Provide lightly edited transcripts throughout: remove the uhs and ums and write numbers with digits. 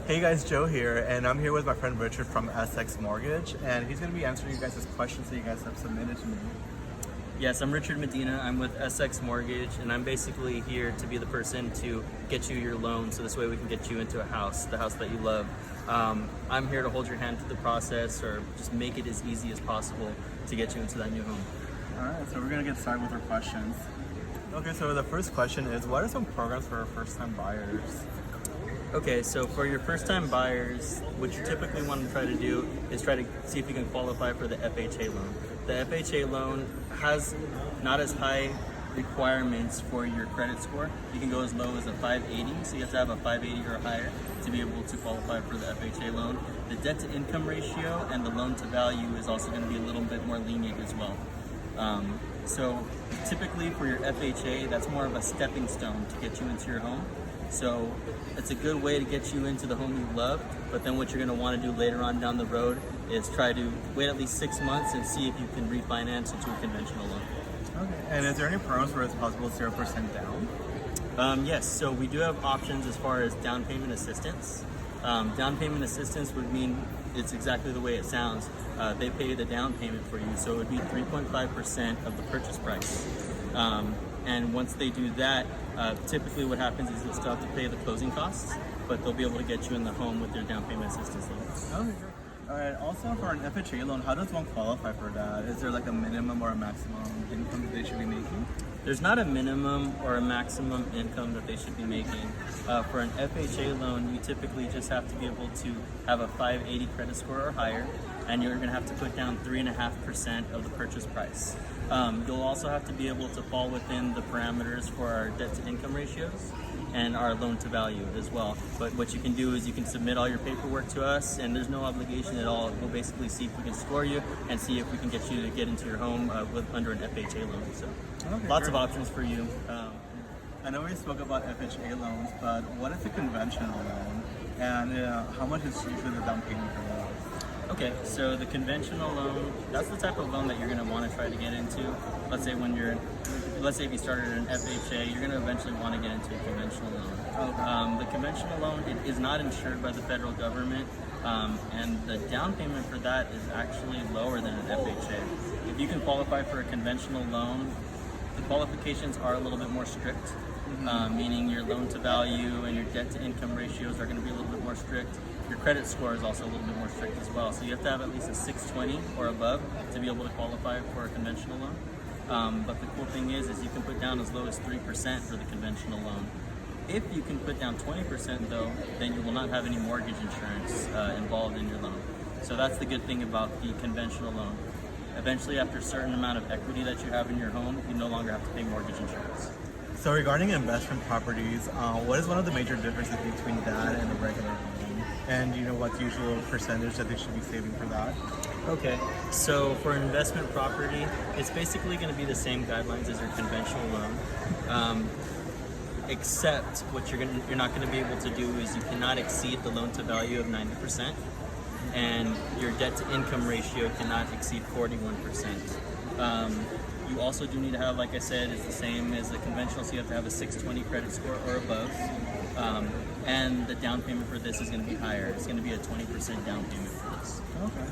Hey guys, Joe here, and I'm here with my friend Richard from Essex Mortgage, and he's going to be answering you guys' questions that you guys have submitted to me. Yes, I'm Richard Medina. I'm with Essex Mortgage, and I'm basically here to be the person to get you your loan, so this way we can get you into a house, the house that you love. I'm here to hold your hand through the process, or just make it as easy as possible to get you into that new home. Alright, so we're going to get started with our questions. Okay, so the first question is, what are some programs for first-time buyers? Okay, so for your first-time buyers, what you typically want to try to do is try to see if you can qualify for the FHA loan. The FHA loan has not as high requirements for your credit score. You can go as low as a 580, so you have to have a 580 or higher to be able to qualify for the FHA loan. The debt-to-income ratio and the loan-to-value is also going to be a little bit more lenient as well. So typically for your FHA, that's more of a stepping stone to get you into your home. So it's a good way to get you into the home you love, but then what you're going to want to do later on down the road is try to wait at least 6 months and see if you can refinance into a conventional loan. Okay, and is there any programs where it's possible 0% down? Yes, so we do have options as far as down payment assistance. Down payment assistance would mean it's exactly the way it sounds. They pay the down payment for you, so it would be 3.5% of the purchase price. And once they do that, typically what happens is you'll still have to pay the closing costs, but they'll be able to get you in the home with their down payment assistance loan. Okay, great. Alright, also for an FHA loan, how does one qualify for that? Is there like a minimum or a maximum income that they should be making? There's not a minimum or a maximum income that they should be making. For an FHA loan, you typically just have to be able to have a 580 credit score or higher, and you're going to have to put down 3.5% of the purchase price. You'll also have to be able to fall within the parameters for our debt-to-income ratios and our loan-to-value as well. But what you can do is you can submit all your paperwork to us, and there's no obligation at all. We'll basically see if we can score you and see if we can get you to get into your home under an FHA loan. So Okay, lots great. of options for you. I know we spoke about FHA loans, but what is a conventional loan? And how much is usually the down payment for that? Okay, so the conventional loan, that's the type of loan that you're going to want to try to get into. Let's say if you started an FHA, you're going to eventually want to get into a conventional loan. Okay. The conventional loan, it is not insured by the federal government, and the down payment for that is actually lower than an FHA. If you can qualify for a conventional loan, the qualifications are a little bit more strict, meaning your loan to value and your debt to income ratios are going to be a little bit more strict. Your credit score is also a little bit more strict as well. So you have to have at least a 620 or above to be able to qualify for a conventional loan. But the cool thing is you can put down as low as 3% for the conventional loan. If you can put down 20% though, then you will not have any mortgage insurance involved in your loan. So that's the good thing about the conventional loan. Eventually, after a certain amount of equity that you have in your home, you no longer have to pay mortgage insurance. So regarding investment properties, what is one of the major differences between that and a regular home? And you know what's the usual percentage that they should be saving for that? Okay, so for an investment property, it's basically going to be the same guidelines as your conventional loan, except what you're not going to be able to do is you cannot exceed the loan to value of 90%, and your debt to income ratio cannot exceed 41%. You also do need to have, like I said, it's the same as the conventional, so you have to have a 620 credit score or above. And the down payment for this is going to be higher. It's going to be a 20% down payment for this. Okay.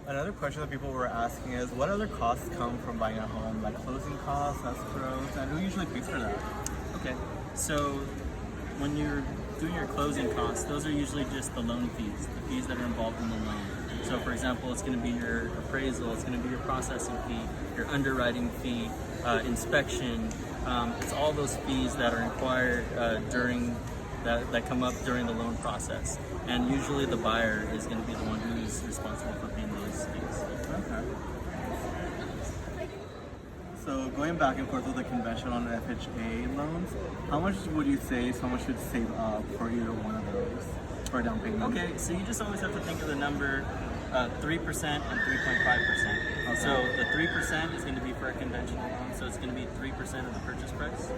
Another question that people were asking is, what other costs come from buying a home, like closing costs, escrows, and who usually pays for that? Okay, so when you're doing your closing costs, those are usually just the loan fees, the fees that are involved in the loan. So for example, it's going to be your appraisal, it's going to be your processing fee, your underwriting fee, inspection. It's all those fees that are required that come up during the loan process. And usually the buyer is going to be the one who's responsible for paying those fees. Okay. So going back and forth with the conventional and FHA loans, how much would you say someone should save up for either one of those for a down payment? Okay, so you just always have to think of the number 3% and 3.5%. Okay. So the 3% is going to be for a conventional loan, so it's going to be 3% of the purchase price.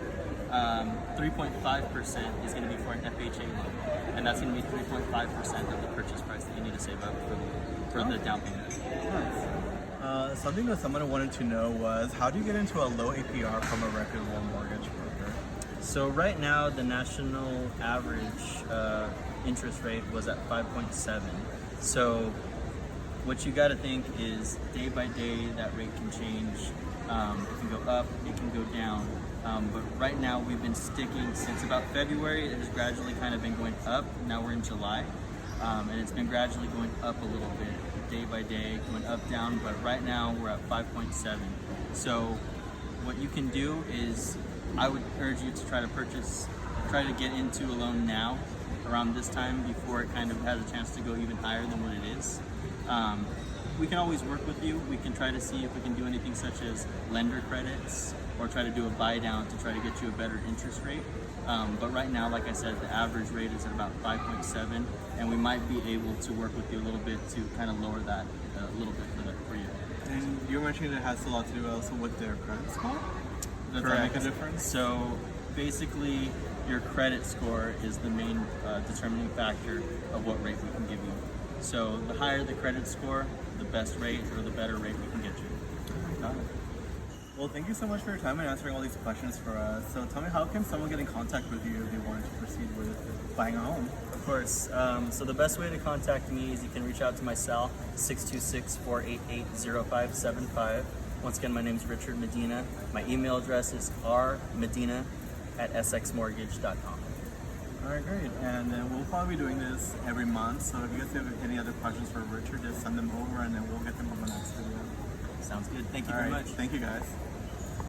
3.5% is going to be for an FHA loan, and that's going to be 3.5% of the purchase price that you need to save up for the down payment. Nice. Something that someone wanted to know was, how do you get into a low APR from a reputable mortgage broker? So right now, the national average interest rate was at 5.7. So what you got to think is day by day that rate can change. It can go up, it can go down. But right now we've been sticking since about February. It has gradually kind of been going up. Now we're in July, and it's been gradually going up a little bit, day by day, going up, down. But right now we're at 5.7. So what you can do is, I would urge you to try to get into a loan now, around this time, before it kind of has a chance to go even higher than what it is. We can always work with you. We can try to see if we can do anything such as lender credits, or try to do a buy down to try to get you a better interest rate. But right now, like I said, the average rate is at about 5.7, and we might be able to work with you a little bit to kind of lower that a little bit for you. And you mentioned it has a lot to do also with their credit score. Does that make a difference? So basically, your credit score is the main determining factor of what rate we can give you. So the higher the credit score, the best rate or the better rate we can get you. Got it. Well, thank you so much for your time and answering all these questions for us. So tell me, how can someone get in contact with you if they wanted to proceed with buying a home? Of course. So the best way to contact me is you can reach out to my cell, 626-488-0575. Once again, my name is Richard Medina. My email address is rmedina@essexmortgage.com. All right, great. And we'll probably be doing this every month. So if you guys have any other questions for Richard, just send them over and then we'll get them on the next video. Sounds good. Thank you All very right. much. Thank you, guys.